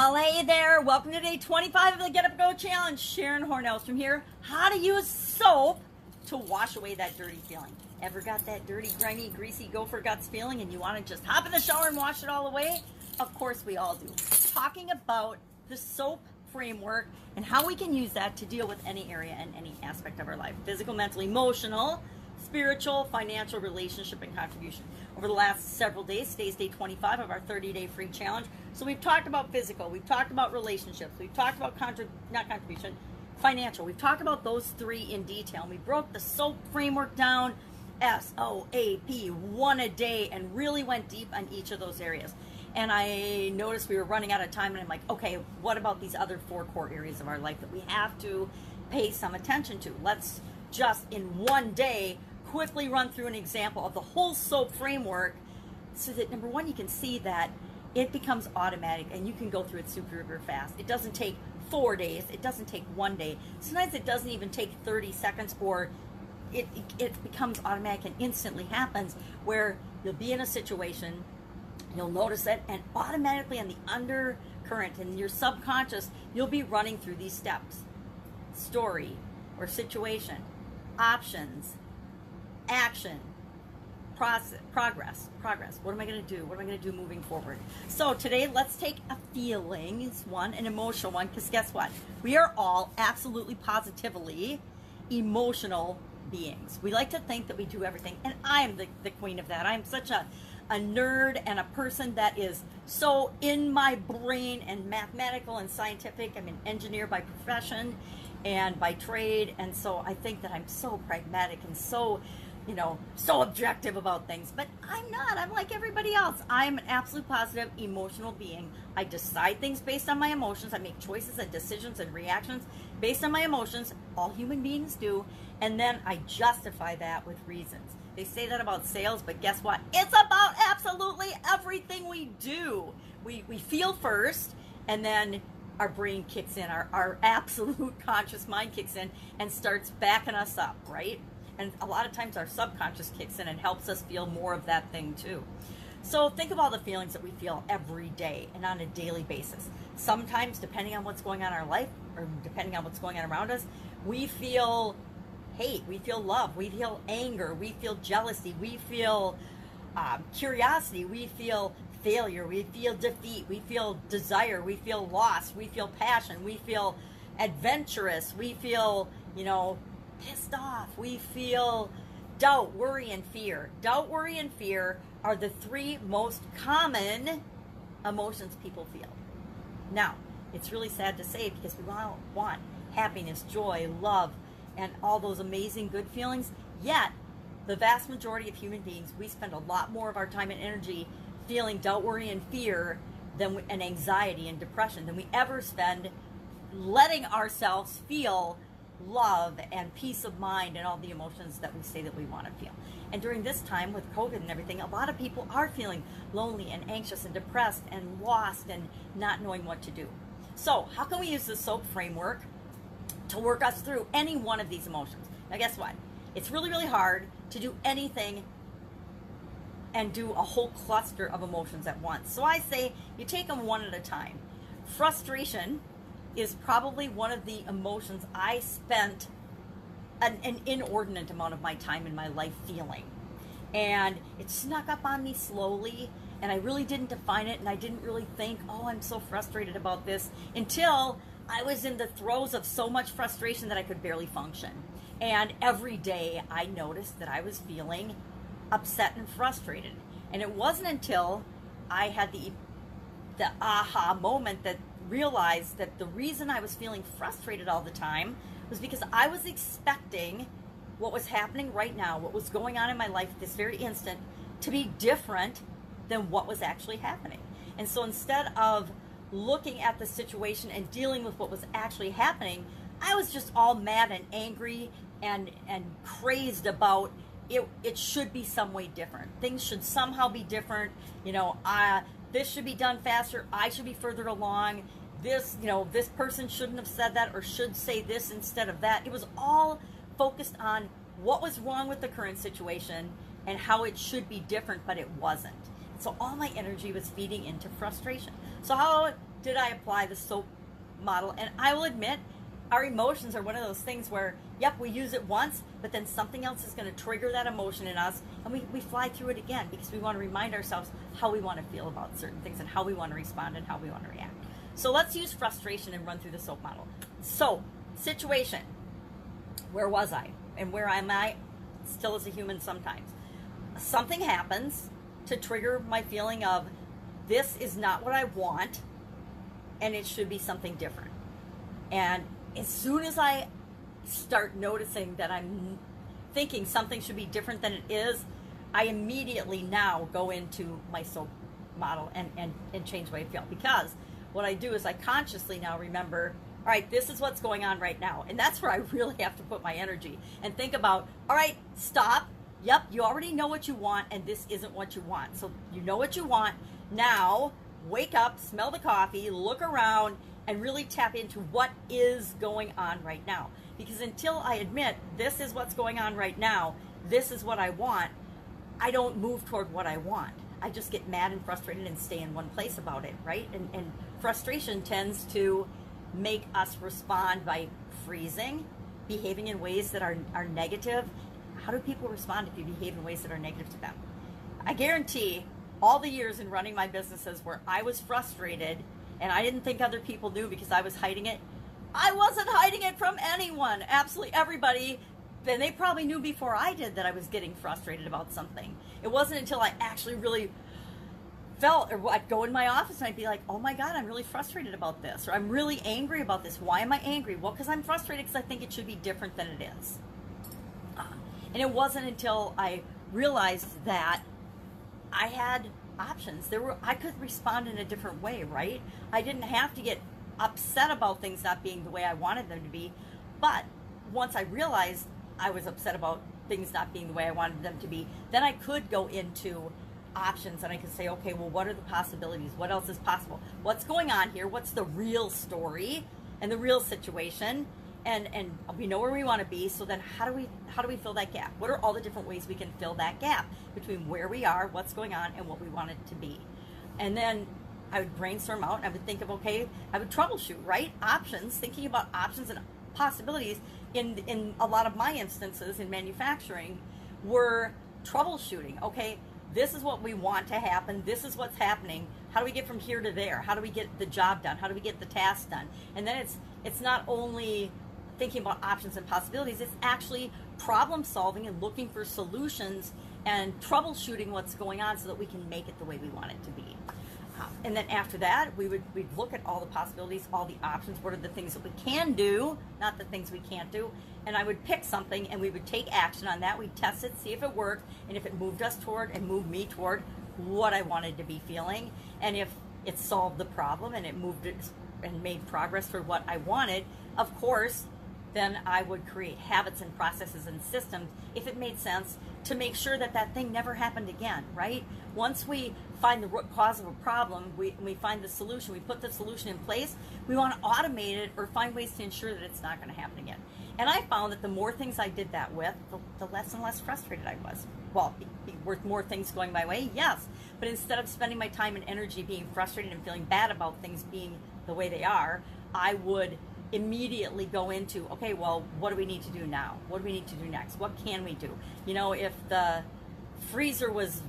Well, hey there. Welcome to day 25 of the Get Up Go Challenge. Sharon Horne-Ellstrom here. How to use soap to wash away that dirty feeling. Ever got that dirty, grimy, greasy gopher guts feeling and you want to just hop in the shower and wash it all away? Of course we all do. Talking about the soap framework and how we can use that to deal with any area and any aspect of our life. Physical, mental, emotional, spiritual, financial, relationship, and contribution. Over the last several days, today's day 25 of our 30-day free challenge. So we've talked about physical, we've talked about relationships, we've talked about financial. We've talked about those three in detail. We broke the SOAP framework down, S-O-A-P, one a day, and really went deep on each of those areas. And I noticed we were running out of time, and I'm like, okay, what about these other four core areas of our life that we have to pay some attention to? Let's just in one day quickly run through an example of the whole SOAP framework so that, number one, you can see that it becomes automatic and you can go through it super fast. It doesn't take 4 days. It doesn't take 1 day. Sometimes it doesn't even take 30 seconds, or it becomes automatic and instantly happens, where you'll be in a situation, you'll notice it, and automatically on the undercurrent in your subconscious, you'll be running through these steps. Story or situation, options, action, progress. What am I going to do? What am I going to do moving forward? So today, let's take a feeling, it's one, an emotional one, because guess what? We are all absolutely positively emotional beings. We like to think that we do everything, and I am the queen of that. I'm such a nerd and a person that is so in my brain and mathematical and scientific. I'm an engineer by profession and by trade, and so I think that I'm so pragmatic and so so objective about things, but I'm not. I'm like everybody else. I'm an absolute positive emotional being. I decide things based on my emotions. I make choices and decisions and reactions based on my emotions. All human beings do. And then I justify that with reasons. They say that about sales, but guess what? It's about absolutely everything we do. We feel first, and then our brain kicks in. Our absolute conscious mind kicks in and starts backing us up, right? And a lot of times our subconscious kicks in and helps us feel more of that thing too. So think of all the feelings that we feel every day and on a daily basis. Sometimes, depending on what's going on in our life, or depending on what's going on around us, we feel hate, we feel love, we feel anger, we feel jealousy, we feel curiosity, we feel failure, we feel defeat, we feel desire, we feel loss, we feel passion, we feel adventurous, we feel, pissed off, we feel doubt, worry, and fear. Doubt, worry, and fear are the three most common emotions people feel. Now, it's really sad to say, because we want happiness, joy, love, and all those amazing good feelings, yet the vast majority of human beings, we spend a lot more of our time and energy feeling doubt, worry, and fear and anxiety and depression than we ever spend letting ourselves feel love and peace of mind and all the emotions that we say that we want to feel. And during this time with COVID and everything, a lot of people are feeling lonely and anxious and depressed and lost and not knowing what to do. So how can we use the SOAP framework to work us through any one of these emotions? Now guess what? It's really hard to do anything and do a whole cluster of emotions at once. So I say you take them one at a time. Frustration is probably one of the emotions I spent an inordinate amount of my time in my life feeling. And it snuck up on me slowly, and I really didn't define it, and I didn't really think, oh, I'm so frustrated about this, until I was in the throes of so much frustration that I could barely function. And every day I noticed that I was feeling upset and frustrated. And it wasn't until I had the aha moment that realized that the reason I was feeling frustrated all the time was because I was expecting what was happening right now, what was going on in my life this very instant, to be different than what was actually happening. And so instead of looking at the situation and dealing with what was actually happening, I was just all mad and angry and crazed about it should be some way different. Things should somehow be different. This should be done faster. I should be further along. This person shouldn't have said that, or should say this instead of that. It was all focused on what was wrong with the current situation and how it should be different, but it wasn't. So all my energy was feeding into frustration. So how did I apply the soap model? And I will admit, our emotions are one of those things where, yep, we use it once, but then something else is going to trigger that emotion in us, and we fly through it again because we want to remind ourselves how we want to feel about certain things and how we want to respond and how we want to react. So let's use frustration and run through the soap model. So, situation. Where was I? And where am I still as a human sometimes? Something happens to trigger my feeling of, this is not what I want, and it should be something different. And as soon as I start noticing that I'm thinking something should be different than it is, I immediately now go into my soap model and change the way I feel. Because what I do is I consciously now remember, all right, this is what's going on right now. And that's where I really have to put my energy and think about, all right, stop. Yep, you already know what you want, and this isn't what you want. So you know what you want. Now, wake up, smell the coffee, look around, and really tap into what is going on right now. Because until I admit this is what's going on right now, this is what I want, I don't move toward what I want. I just get mad and frustrated and stay in one place about it, right? And frustration tends to make us respond by freezing, behaving in ways that are negative. How do people respond if you behave in ways that are negative to them? I guarantee all the years in running my businesses where I was frustrated and I didn't think other people knew because I was hiding it, I wasn't hiding it from anyone. Absolutely everybody. And they probably knew before I did that I was getting frustrated about something. It wasn't until I actually really felt, or I'd go in my office and I'd be like, oh my God, I'm really frustrated about this. Or I'm really angry about this. Why am I angry? Well, because I'm frustrated because I think it should be different than it is. And it wasn't until I realized that I had options. I could respond in a different way, right? I didn't have to get upset about things not being the way I wanted them to be. But once I realized I was upset about things not being the way I wanted them to be, then I could go into options and I could say, okay, well, what are the possibilities? What else is possible? What's going on here? What's the real story and the real situation? And we know where we want to be, so then how do we fill that gap? What are all the different ways we can fill that gap between where we are, what's going on, and what we want it to be? And then I would brainstorm out and I would think of, okay, I would troubleshoot, right? Options, thinking about options and possibilities in a lot of my instances in manufacturing were troubleshooting. Okay, this is what we want to happen. This is what's happening. How do we get from here to there? How do we get the job done? How do we get the task done? And then it's not only thinking about options and possibilities, it's actually problem solving and looking for solutions and troubleshooting what's going on so that we can make it the way we want it to be. And then after that, we'd look at all the possibilities, all the options. What are the things that we can do, not the things we can't do? And I would pick something and we would take action on that. We'd test it, see if it worked, and if it moved us toward and moved me toward what I wanted to be feeling. And if it solved the problem and it moved it and made progress for what I wanted, of course, then I would create habits and processes and systems, if it made sense, to make sure that that thing never happened again, right? Once we find the root cause of a problem, we find the solution, we put the solution in place, we want to automate it or find ways to ensure that it's not going to happen again. And I found that the more things I did that with, the less and less frustrated I was. Well, were more things going my way? Yes. But instead of spending my time and energy being frustrated and feeling bad about things being the way they are, I would immediately go into, okay, well, what do we need to do now? What do we need to do next? What can we do? You know, if the freezer was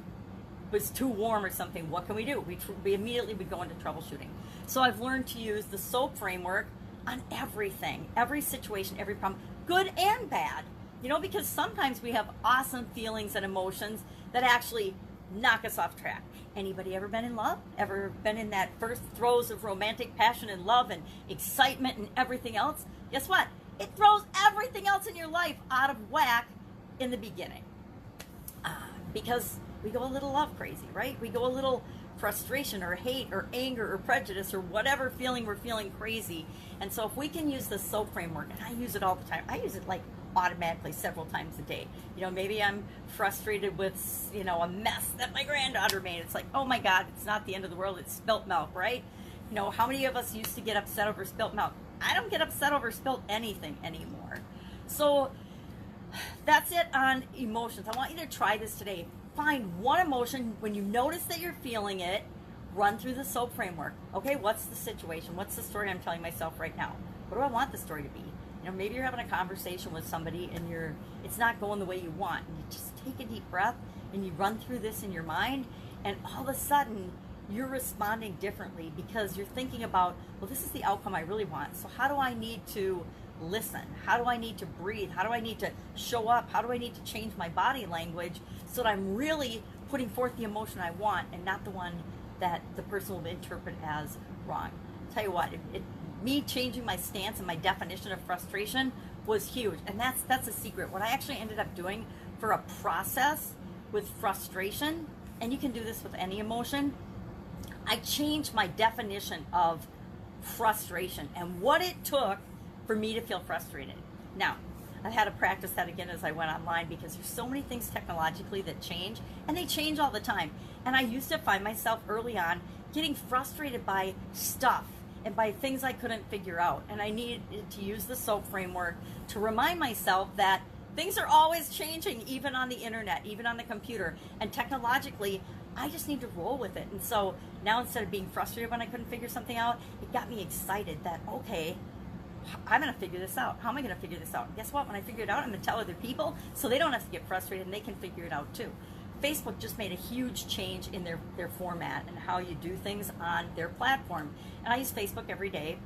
too warm or something, what can we do? We immediately would go into troubleshooting. So I've learned to use the SOAP framework on everything, every situation, every problem, good and bad. You know, because sometimes we have awesome feelings and emotions that actually knock us off track. Anybody ever been in love? Ever been in that first throes of romantic passion and love and excitement and everything else? Guess what? It throws everything else in your life out of whack in the beginning. Because we go a little love crazy, right? We go a little frustration or hate or anger or prejudice or whatever feeling we're feeling crazy. And so if we can use the SOAP framework, and I use it all the time. I use it like automatically several times a day. You know, maybe I'm frustrated with, you know, a mess that my granddaughter made. It's like, oh my God, it's not the end of the world. It's spilt milk, right? You know, how many of us used to get upset over spilt milk? I don't get upset over spilt anything anymore. So that's it on emotions. I want you to try this today. Find one emotion when you notice that you're feeling it, run through the SOAP framework. Okay, what's the situation? What's the story I'm telling myself right now? What do I want the story to be? You know, maybe you're having a conversation with somebody and it's not going the way you want. And you just take a deep breath and you run through this in your mind, and all of a sudden you're responding differently because you're thinking about, well, this is the outcome I really want. So how do I need to listen? How do I need to breathe? How do I need to show up? How do I need to change my body language so that I'm really putting forth the emotion I want and not the one that the person will interpret as wrong? I'll tell you what, me changing my stance and my definition of frustration was huge. And that's a secret. What I actually ended up doing for a process with frustration, and you can do this with any emotion, I changed my definition of frustration and what it took for me to feel frustrated. Now, I've had to practice that again as I went online because there's so many things technologically that change, and they change all the time. And I used to find myself early on getting frustrated by stuff and by things I couldn't figure out. And I needed to use the SOAP framework to remind myself that things are always changing, even on the internet, even on the computer. And technologically, I just need to roll with it. And so now, instead of being frustrated when I couldn't figure something out, it got me excited that, okay, I'm going to figure this out. How am I going to figure this out? And guess what? When I figure it out, I'm going to tell other people so they don't have to get frustrated and they can figure it out too. Facebook just made a huge change in their format and how you do things on their platform. And I use Facebook every day.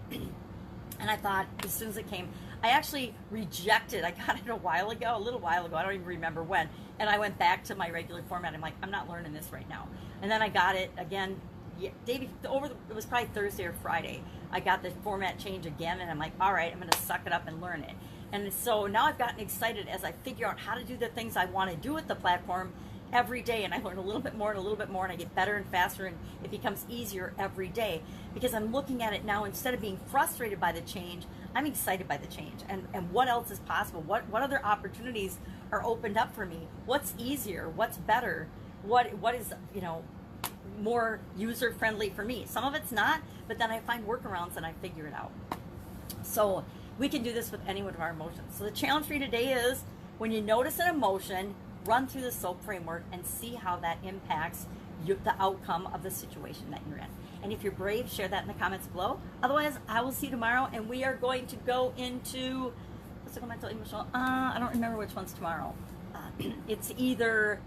And I thought, as soon as it came, I actually rejected. I got it a little while ago. I don't even remember when. And I went back to my regular format. I'm like, I'm not learning this right now. And then I got it again. It was probably Thursday or Friday. I got the format change again, and I'm like, all right, I'm going to suck it up and learn it. And so now I've gotten excited as I figure out how to do the things I want to do with the platform every day, and I learn a little bit more and a little bit more, and I get better and faster, and it becomes easier every day because I'm looking at it now. Instead of being frustrated by the change, I'm excited by the change and what else is possible. What other opportunities are opened up for me? What's easier? What's better? What is, more user-friendly for me? Some of it's not, but then I find workarounds and I figure it out. So we can do this with any one of our emotions. So the challenge for you today is, when you notice an emotion, run through the SOAP framework and see how that impacts the outcome of the situation that you're in. And if you're brave, share that in the comments below. Otherwise, I will see you tomorrow, and we are going to go into, what's the mental, emotional? I don't remember which one's tomorrow. It's either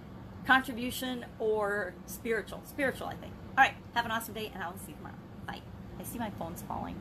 contribution or spiritual, I think. All right, have an awesome day, and I will see you tomorrow. Bye. I see my phone's falling.